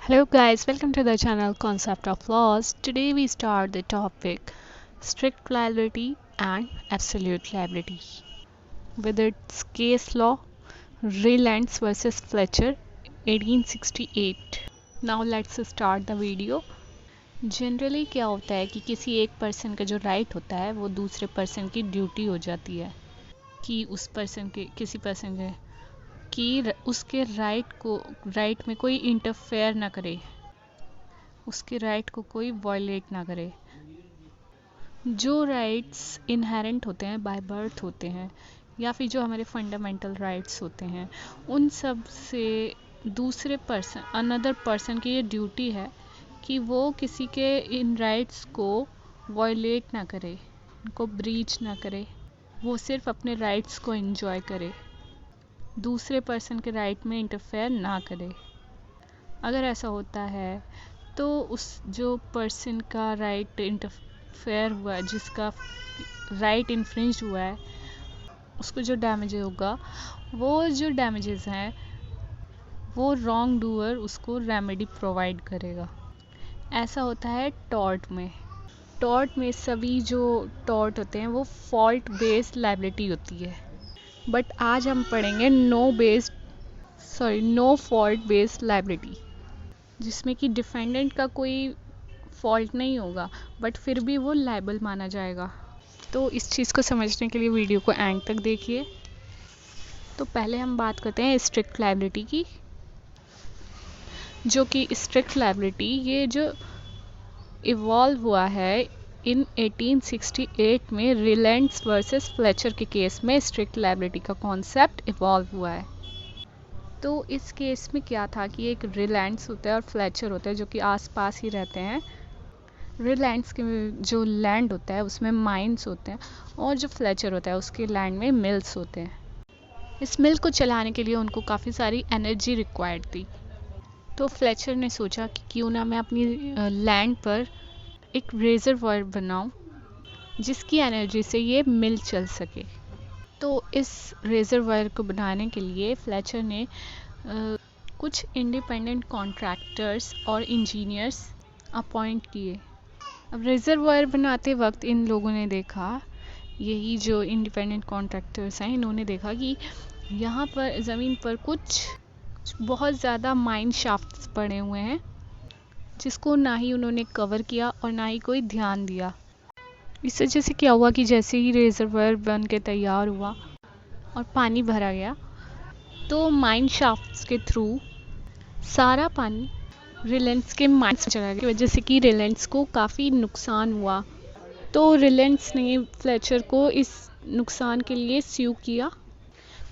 Hello guys, welcome to the channel Concept of Laws. Today we start the topic strict liability and absolute liability with its case law Rylance versus Fletcher 1868. Now let's start the video. Generally क्या होता है कि किसी एक person का जो right होता है वो दूसरे पर्सन की ड्यूटी हो जाती है कि उस पर्सन के किसी पर्सन के कि उसके राइट में कोई इंटरफेयर ना करे, उसके राइट को कोई वायलेट ना करे। जो राइट्स इनहेरेंट होते हैं, बाय बर्थ होते हैं, या फिर जो हमारे फंडामेंटल राइट्स होते हैं, उन सब से दूसरे पर्सन अनदर पर्सन की ये ड्यूटी है कि वो किसी के इन राइट्स को वायलेट ना करे, उनको ब्रीच ना करे, वो सिर्फ अपने राइट्स को एंजॉय करे, दूसरे पर्सन के राइट में इंटरफेयर ना करे। अगर ऐसा होता है तो उस जो पर्सन का राइट इंटरफेयर हुआ है, जिसका राइट इन्फ्रिंज हुआ है, उसको जो डैमेज होगा, वो जो डैमेजेस हैं वो रॉन्ग डूअर उसको रेमेडी प्रोवाइड करेगा। ऐसा होता है टॉर्ट में। टॉर्ट में सभी जो टॉर्ट होते हैं वो फॉल्ट बेस्ड लायबिलिटी होती है, बट आज हम पढ़ेंगे नो फॉल्ट बेस्ड लायबिलिटी, जिसमें कि डिफेंडेंट का कोई फॉल्ट नहीं होगा बट फिर भी वो लायबल माना जाएगा। तो इस चीज़ को समझने के लिए वीडियो को एंड तक देखिए। तो पहले हम बात करते हैं स्ट्रिक्ट लायबिलिटी की, जो कि स्ट्रिक्ट लायबिलिटी ये जो इवॉल्व हुआ है इन 1868 में रिलायंस वर्सेस फ्लेचर के केस में स्ट्रिक्ट लायबिलिटी का कॉन्सेप्ट इवॉल्व हुआ है। तो इस केस में क्या था कि एक रिलायंस होता है और फ्लेचर होता है जो कि आसपास ही रहते हैं। रिलायंस के जो लैंड होता है उसमें माइंस होते हैं और जो फ्लेचर होता है उसके लैंड में मिल्स होते हैं। इस मिल को चलाने के लिए उनको काफ़ी सारी एनर्जी रिक्वायर्ड थी। तो फ्लेचर ने सोचा कि क्यों ना मैं अपनी लैंड पर एक रिजर्वॉयर बनाऊं जिसकी एनर्जी से ये मिल चल सके। तो इस रिजर्वॉयर को बनाने के लिए फ्लेचर ने कुछ इंडिपेंडेंट कॉन्ट्रैक्टर्स और इंजीनियर्स अपॉइंट किए। अब रिजर्वॉयर बनाते वक्त इन लोगों ने देखा, यही जो इंडिपेंडेंट कॉन्ट्रैक्टर्स हैं, इन्होंने देखा कि यहाँ पर ज़मीन पर कुछ बहुत ज़्यादा माइन शाफ्ट्स पड़े हुए हैं, जिसको ना ही उन्होंने कवर किया और ना ही कोई ध्यान दिया। इस वजह से क्या हुआ कि जैसे ही रिजर्वॉयर बन के तैयार हुआ और पानी भरा गया, तो माइन शाफ्ट्स के थ्रू सारा पानी रिलायंस के माइंस में चला गया, की वजह से कि रिलायंस को काफ़ी नुकसान हुआ। तो रिलायंस ने फ्लेचर को इस नुकसान के लिए स्यू किया।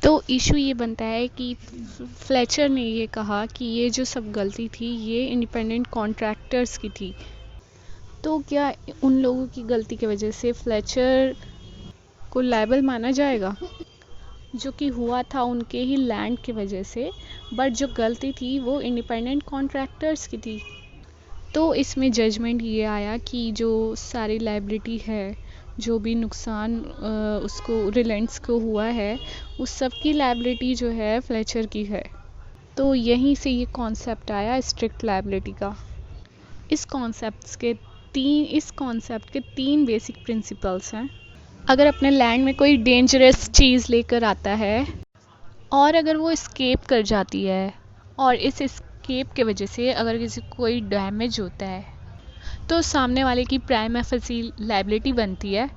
तो इशू ये बनता है कि फ्लेचर ने ये कहा कि ये जो सब गलती थी ये इंडिपेंडेंट कॉन्ट्रैक्टर्स की थी। तो क्या उन लोगों की गलती की वजह से फ्लेचर को लायबल माना जाएगा? जो कि हुआ था उनके ही लैंड की वजह से, बट जो गलती थी वो इंडिपेंडेंट कॉन्ट्रैक्टर्स की थी। तो इसमें जजमेंट ये आया कि जो सारी लायबिलिटी है, जो भी नुकसान उसको रिलायंस को हुआ है, उस सब की लायबिलिटी जो है फ्लेचर की है। तो यहीं से ये कॉन्सेप्ट आया स्ट्रिक्ट लायबिलिटी का। इस कॉन्सेप्ट के तीन बेसिक प्रिंसिपल्स हैं। अगर अपने लैंड में कोई डेंजरस चीज़ लेकर आता है और अगर वो एस्केप कर जाती है, और इस एस्केप के वजह से अगर किसी को कोई डैमेज होता है, तो सामने वाले की प्राइमा फेसी लायबिलिटी बनती है।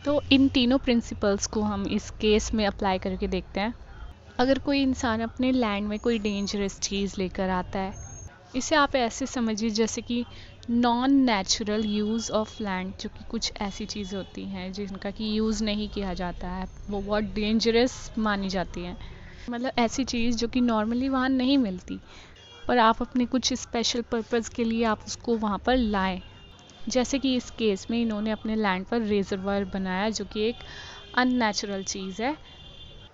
तो इन तीनों प्रिंसिपल्स को हम इस केस में अप्लाई करके देखते हैं। अगर कोई इंसान अपने लैंड में कोई डेंजरस चीज़ लेकर आता है, इसे आप ऐसे समझिए जैसे कि non natural use of land, जो कि कुछ ऐसी चीज़ें होती हैं जिनका कि यूज़ नहीं किया जाता है, वो बहुत डेंजरस मानी जाती हैं। मतलब ऐसी चीज़ जो कि नॉर्मली वहाँ नहीं मिलती, पर आप अपने कुछ स्पेशल पर्पज़ के लिए आप उसको वहाँ पर लाएं। जैसे कि इस केस में इन्होंने अपने लैंड पर रिजर्वॉयर बनाया, जो कि एक अननेचुरल चीज़ है।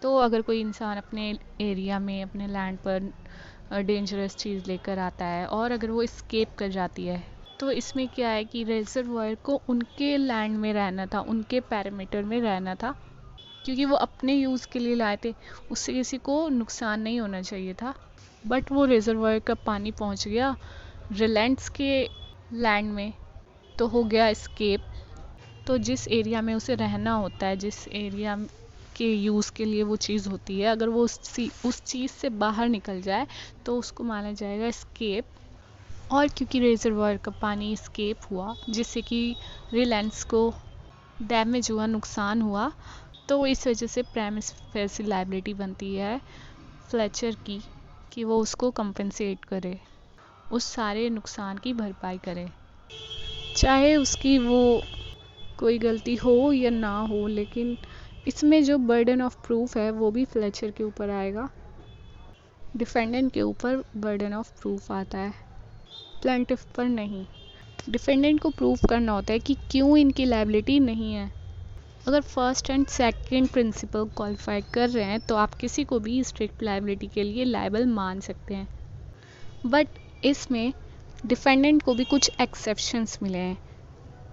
तो अगर कोई इंसान अपने एरिया में, अपने लैंड पर डेंजरस चीज़ लेकर आता है और अगर वो एस्केप कर जाती है, तो इसमें क्या है कि रिजर्वॉयर को उनके लैंड में रहना था, उनके पैरामीटर में रहना था, क्योंकि वो अपने यूज़ के लिए लाए थे, उससे किसी को नुकसान नहीं होना चाहिए था। बट वो रिजर्वॉयर का पानी पहुंच गया रिलायंस के लैंड में, तो हो गया एस्केप। तो जिस एरिया में उसे रहना होता है, जिस एरिया के यूज़ के लिए वो चीज़ होती है, अगर वो उस चीज़ से बाहर निकल जाए तो उसको माना जाएगा एस्केप। और क्योंकि रिजर्वायर का पानी एस्केप हुआ जिससे कि रिलायंस को डैमेज हुआ, नुकसान हुआ, तो इस वजह से प्राइमरी फेसिल लायबिलिटी बनती है फ्लेचर की, कि वो उसको कंपनसेट करे, उस सारे नुकसान की भरपाई करे, चाहे उसकी वो कोई गलती हो या ना हो। लेकिन इसमें जो बर्डन ऑफ प्रूफ है वो भी फ्लेचर के ऊपर आएगा, डिफेंडेंट के ऊपर बर्डन ऑफ प्रूफ आता है, प्लेंटिफ पर नहीं। डिफेंडेंट को प्रूफ करना होता है कि क्यों इनकी लायबिलिटी नहीं है। अगर first and second principal qualify कर रहे हैं तो आप किसी को भी स्ट्रिक्ट लायबिलिटी के लिए लायबल मान सकते हैं। बट इसमें डिफेंडेंट को भी कुछ एक्सेप्शंस मिले हैं,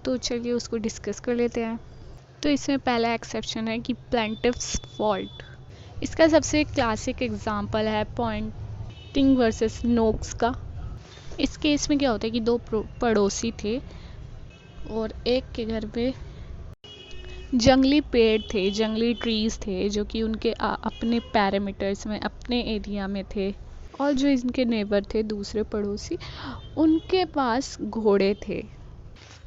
तो चलिए उसको डिस्कस कर लेते हैं। तो इसमें पहला एक्सेप्शन है कि प्लेंटिफ्स फॉल्ट। इसका सबसे क्लासिक एग्जांपल है पॉइंटिंग वर्सेस नोक्स का। इस केस में क्या होता है कि दो पड़ोसी थे और एक के घर पे जंगली पेड़ थे, जंगली ट्रीज थे, जो कि उनके अपने पैरामीटर्स में, अपने एरिया में थे। और जो इनके नेबर थे, दूसरे पड़ोसी, उनके पास घोड़े थे।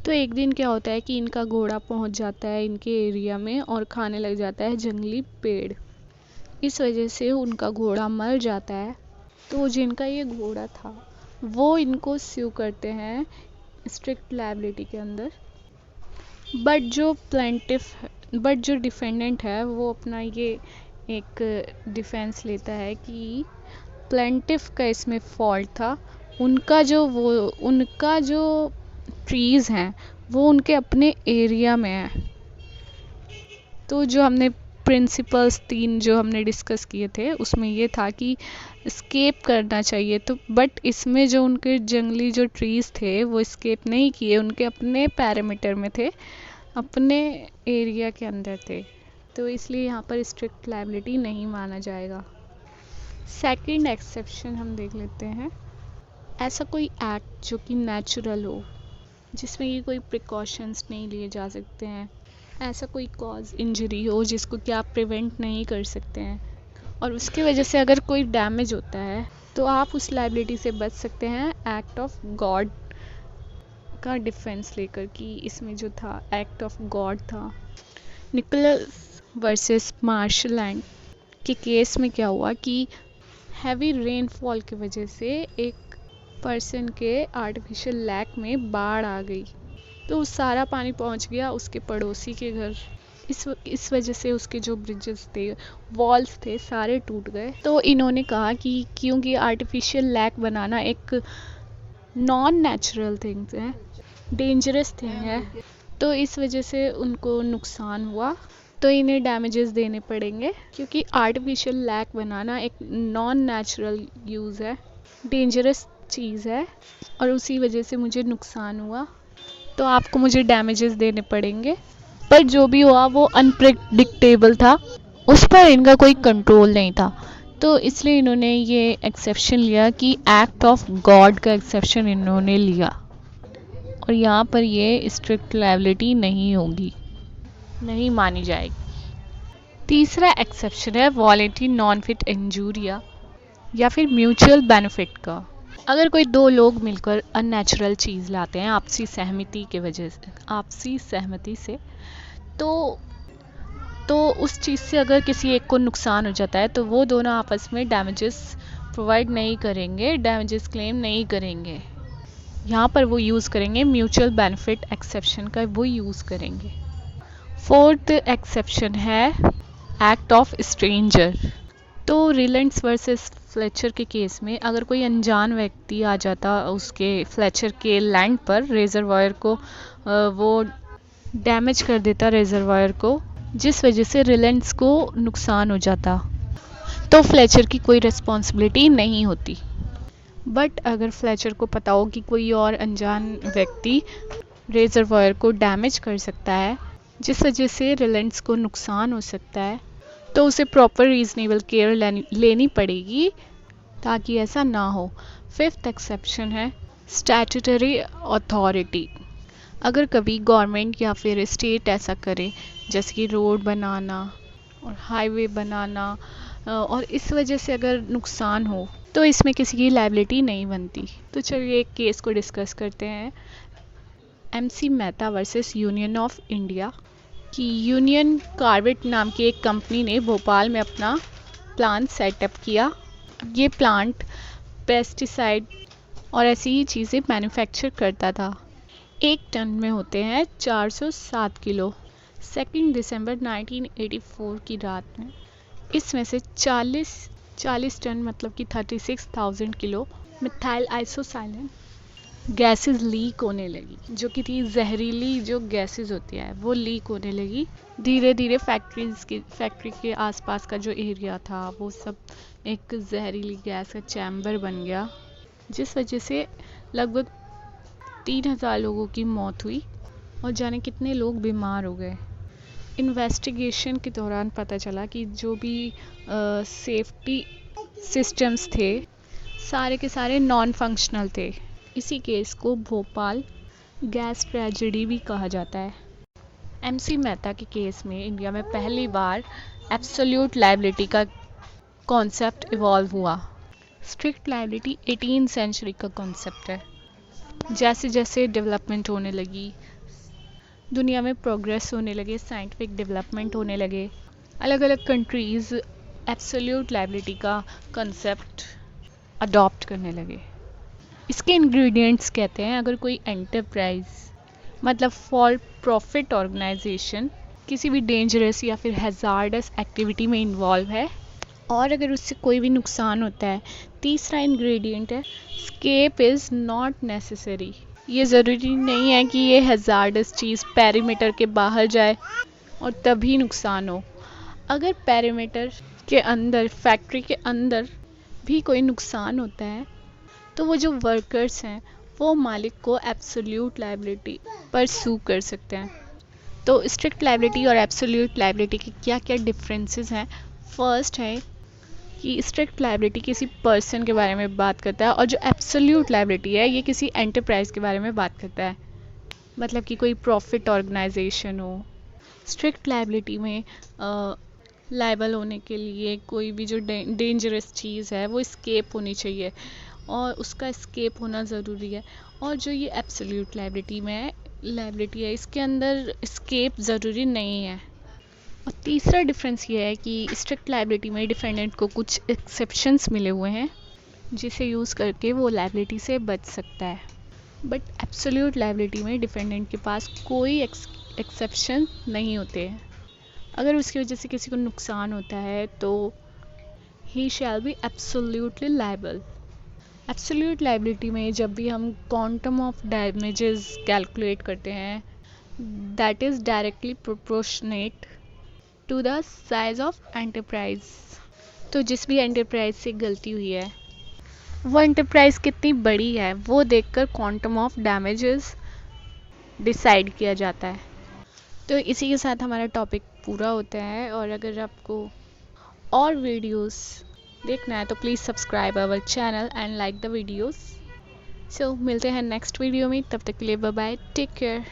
तो एक दिन क्या होता है कि इनका घोड़ा पहुंच जाता है इनके एरिया में और खाने लग जाता है जंगली पेड़। इस वजह से उनका घोड़ा मर जाता है। तो जिनका ये घोड़ा था वो इनको स्यू करते हैं स्ट्रिक्ट लायबिलिटी के अंदर। बट जो डिफेंडेंट है वो अपना ये एक डिफेंस लेता है कि प्लेंटिफ का इसमें फॉल्ट था। उनका जो ट्रीज़ हैं वो उनके अपने एरिया में है। तो जो हमने प्रिंसिपल्स 3 जो हमने डिस्कस किए थे उसमें ये था कि एस्केप करना चाहिए, तो बट इसमें जो उनके जंगली जो ट्रीज़ थे वो एस्केप नहीं किए, उनके अपने पैरामीटर में थे, अपने एरिया के अंदर थे। तो इसलिए यहाँ पर स्ट्रिक्ट लायबिलिटी नहीं माना जाएगा। सेकंड एक्सेप्शन हम देख लेते हैं। ऐसा कोई एक्ट जो कि नेचुरल हो, जिसमें कि कोई प्रिकॉशंस नहीं लिए जा सकते हैं, ऐसा कोई कॉज इंजरी हो जिसको कि आप प्रिवेंट नहीं कर सकते हैं, और उसकी वजह से अगर कोई डैमेज होता है तो आप उस लायबिलिटी से बच सकते हैं एक्ट ऑफ गॉड का डिफेंस लेकर, कि इसमें जो था एक्ट ऑफ गॉड था। निकोलस वर्सेस मार्शलैंड के केस में क्या हुआ कि हैवी रेनफॉल की वजह से एक पर्सन के आर्टिफिशियल लेक में बाढ़ आ गई, तो सारा पानी पहुंच गया उसके पड़ोसी के घर। इस वजह से उसके जो ब्रिजेस थे, वॉल्स थे, सारे टूट गए। तो इन्होंने कहा कि क्योंकि आर्टिफिशियल लेक बनाना एक नॉन नेचुरल थिंग्स है, डेंजरस थिंग है, तो इस वजह से उनको नुकसान हुआ, तो इन्हें डैमेजेस देने पड़ेंगे, क्योंकि आर्टिफिशियल लेक बनाना एक नॉन नेचुरल यूज़ है, डेंजरस चीज़ है, और उसी वजह से मुझे नुकसान हुआ, तो आपको मुझे डैमेजेस देने पड़ेंगे। पर जो भी हुआ वो अनप्रेडिक्टेबल था, उस पर इनका कोई कंट्रोल नहीं था, तो इसलिए इन्होंने ये एक्सेप्शन लिया कि एक्ट ऑफ गॉड का एक्सेप्शन इन्होंने लिया, और यहाँ पर ये स्ट्रिक्ट लायबिलिटी नहीं होगी, नहीं मानी जाएगी। तीसरा एक्सेप्शन है वॉलेंटरी नॉन फिट इंजूरिया या फिर म्यूचुअल बेनिफिट का। अगर कोई दो लोग मिलकर अननेचुरल चीज़ लाते हैं आपसी सहमति के वजह से, आपसी सहमति से, तो उस चीज़ से अगर किसी एक को नुकसान हो जाता है तो वो दोनों आपस में डैमेजेस प्रोवाइड नहीं करेंगे, डैमेजेस क्लेम नहीं करेंगे। यहाँ पर वो यूज़ करेंगे म्यूचुअल बेनिफिट एक्सेप्शन का, वो यूज़ करेंगे। फोर्थ एक्सेप्शन है एक्ट ऑफ स्ट्रेंजर। तो रिलायंस वर्सेस फ्लेचर के केस में अगर कोई अनजान व्यक्ति आ जाता उसके फ्लेचर के लैंड पर, रिजर्वायर को वो डैमेज कर देता रिजर्वायर को, जिस वजह से रिलायंस को नुकसान हो जाता, तो फ्लेचर की कोई रिस्पॉन्सिबिलिटी नहीं होती। बट अगर फ्लेचर को पता हो कि कोई और अनजान व्यक्ति रिजर्वायर को डैमेज कर सकता है, जिस वजह से रिलायंस को नुकसान हो सकता है, तो उसे प्रॉपर रीजनेबल केयर लेनी पड़ेगी ताकि ऐसा ना हो। फिफ्थ एक्सेप्शन है स्टैट्यूटरी अथॉरिटी, अगर कभी गवर्नमेंट या फिर स्टेट ऐसा करे, जैसे कि रोड बनाना और हाईवे बनाना, और इस वजह से अगर नुकसान हो तो इसमें किसी की लायबिलिटी नहीं बनती। तो चलिए एक केस को डिस्कस करते हैं। MC Mehta versus union of India कि यूनियन कार्बिट नाम की एक कंपनी ने भोपाल में अपना प्लांट सेटअप किया। ये प्लांट पेस्टिसाइड और ऐसी ही चीज़ें मैन्युफैक्चर करता था। एक टन में होते हैं 407 किलो। 2 दिसंबर 1984 की रात में इसमें से 40 टन मतलब कि 36,000 किलो मिथाइल आइसोसाइलेन गैसेस लीक होने लगी, जो कि थी जहरीली जो गैसेस होती है वो लीक होने लगी। धीरे धीरे फैक्ट्री के आसपास का जो एरिया था वो सब एक जहरीली गैस का चैम्बर बन गया, जिस वजह से लगभग 3,000 लोगों की मौत हुई और जाने कितने लोग बीमार हो गए। इन्वेस्टिगेशन के दौरान पता चला कि जो भी सेफ्टी सिस्टम्स थे सारे के सारे नॉन फंक्शनल थे। इसी केस को भोपाल गैस ट्रेजेडी भी कहा जाता है। एमसी मेहता के केस में इंडिया में पहली बार एब्सोल्यूट लायबिलिटी का कॉन्सेप्ट इवॉल्व हुआ। स्ट्रिक्ट लायबिलिटी 18वीं सेंचुरी का कॉन्सेप्ट है। जैसे जैसे डेवलपमेंट होने लगी, दुनिया में प्रोग्रेस होने लगे, साइंटिफिक डेवलपमेंट होने लगे, अलग अलग कंट्रीज़ एब्सोल्यूट लायबिलिटी का कंसेप्ट अडॉप्ट करने लगे। इसके इंग्रेडिएंट्स कहते हैं, अगर कोई एंटरप्राइज मतलब फॉर प्रॉफिट ऑर्गेनाइजेशन किसी भी डेंजरस या फिर हैजार्डस एक्टिविटी में इन्वॉल्व है और अगर उससे कोई भी नुकसान होता है। तीसरा इंग्रेडिएंट है स्केप इज़ नॉट नेसेसरी। ये ज़रूरी नहीं है कि ये हैजार्डस चीज़ पेरीमीटर के बाहर जाए और तभी नुकसान हो। अगर पेरीमीटर के अंदर, फैक्ट्री के अंदर भी कोई नुकसान होता है तो वो जो वर्कर्स हैं वो मालिक को एब्सोल्यूट लायबिलिटी पर सू कर सकते हैं। तो स्ट्रिक्ट लायबिलिटी और एब्सोल्यूट लायबिलिटी के क्या क्या डिफरेंसेस हैं। फर्स्ट है कि स्ट्रिक्ट लायबिलिटी किसी पर्सन के बारे में बात करता है और जो एब्सोल्यूट लायबिलिटी है ये किसी एंटरप्राइज के बारे में बात करता है, मतलब कि कोई प्रॉफिट ऑर्गेनाइजेशन हो। स्ट्रिक्ट लायबिलिटी में लायबल होने के लिए कोई भी जो डेंजरस चीज़ है वो स्केप होनी चाहिए और उसका स्केप होना ज़रूरी है। और जो ये एब्सोल्यूट लायबिलिटी है इसके अंदर स्केप ज़रूरी नहीं है। और तीसरा डिफरेंस ये है कि स्ट्रिक्ट लायबिलिटी में डिफेंडेंट को कुछ एक्सेप्शंस मिले हुए हैं जिसे यूज़ करके वो लायबिलिटी से बच सकता है, बट एब्सोल्यूट लायबिलिटी में डिफेंडेंट के पास कोई एक्सेप्शन नहीं होते हैं। अगर उसकी वजह से किसी को नुकसान होता है तो ही shall be absolutely liable. Absolute liability में जब भी हम क्वांटम ऑफ डैमेजेस कैलकुलेट करते हैं that is directly proportionate to the size of enterprise. तो जिस भी एंटरप्राइज से गलती हुई है वो एंटरप्राइज कितनी बड़ी है वो देखकर क्वांटम ऑफ डैमेजेस डिसाइड किया जाता है। तो इसी के साथ हमारा टॉपिक पूरा होता है, और अगर आपको और वीडियोस देखना है तो please subscribe our channel and like the videos. So मिलते हैं नेक्स्ट वीडियो में, तब तक के लिए बाय बाय, टेक केयर।